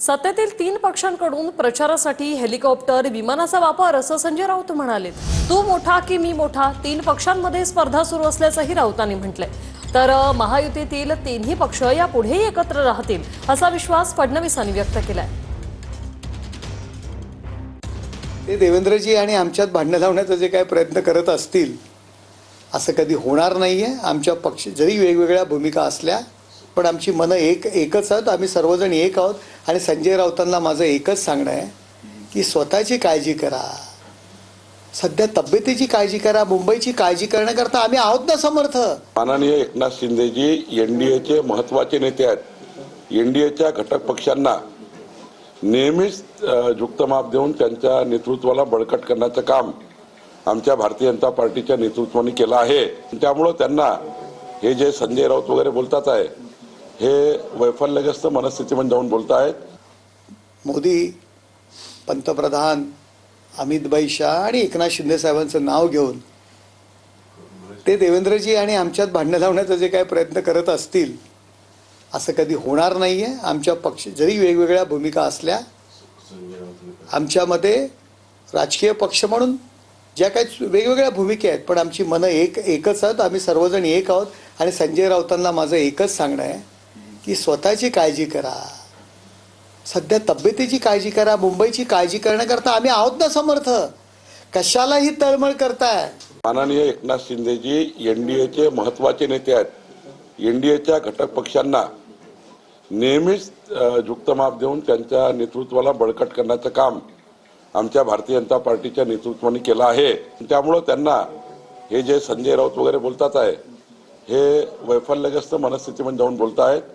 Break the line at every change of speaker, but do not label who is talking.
सत्तेतील 3 पक्षांकडून प्रचारासाठी हेलिकॉप्टर विमानाचा वापर असं संजय राऊत म्हणाले। तू मोठा की मी मोठा 3 पक्षांमध्ये स्पर्धा सुरू असल्याचंही राऊतांनी म्हटलंय। तर महायुतीतील 3ही पक्ष यापुढेही एकत्र राहतील असा विश्वास फडणवीसांनी व्यक्त केलाय।
ते देवेंद्रजी आणि आमच्यात भांडण लावण्याचा जे काही प्रयत्न करत असतील असं कधी होणार नाहीये। आमच्या पक्ष जरी वेगवेगळ्या भूमिका असल्या पण आमची मन एकच आहेत। आम्ही सर्वजण एक आहोत आणि संजय राऊतांना माझं एकच सांगणं आहे की स्वतःची काळजी करा, सध्या तब्येतीची काळजी करा, मुंबईची काळजी करण्याकरता आम्ही आहोत ना समर्थ।
माननीय एकनाथ शिंदेजी एनडीएचे महत्त्वाचे नेते आहेत। एनडीएच्या घटक पक्षांना नेहमीच झुकतं देऊन त्यांच्या नेतृत्वाला बळकट करण्याचं काम आमच्या भारतीय जनता पार्टीच्या नेतृत्वाने केलं आहे। त्यामुळे त्यांना हे जे संजय राऊत वगैरे बोलतात आहे हे वैफल्यग्रस्त मनस्थितीमध्ये जाऊन बोलतायत।
मोदी पंतप्रधान अमितभाई शाह आणि एकनाथ शिंदे साहेबांचं नाव घेऊन ते देवेंद्रजी आणि आमच्यात भांडण लावण्याचा जे काही प्रयत्न करत असतील असं कधी होणार नाहीये। आमच्या पक्ष जरी वेगवेगळ्या भूमिका असल्या आमच्यामध्ये राजकीय पक्ष म्हणून ज्या काही वेगवेगळ्या भूमिका आहेत पण आमची मन एकच आहेत। आम्ही सर्वजण एक आहोत आणि संजय राऊतांना माझं एकच सांगणं आहे की स्वतःची काळजी करा, सध्या तब्येतीची काळजी करा, मुंबईची काळजी करण्याकरता आम्ही आहोत ना समर्थ। कशालाही तळमळ करताय।
माननीय एकनाथ शिंदेजी एनडीएचे महत्त्वाचे नेते आहेत। एनडीएच्या घटक पक्षांना नेहमीच झुकतं देऊन त्यांच्या नेतृत्वाला बळकट करण्याचं काम आमच्या भारतीय जनता पार्टीच्या नेतृत्वाने केलं आहे। त्यामुळे त्यांना हे जे संजय राऊत वगैरे बोलतात आहे हे वैफल्यग्रस्त मनस्थितीमध्ये जाऊन बोलतायत।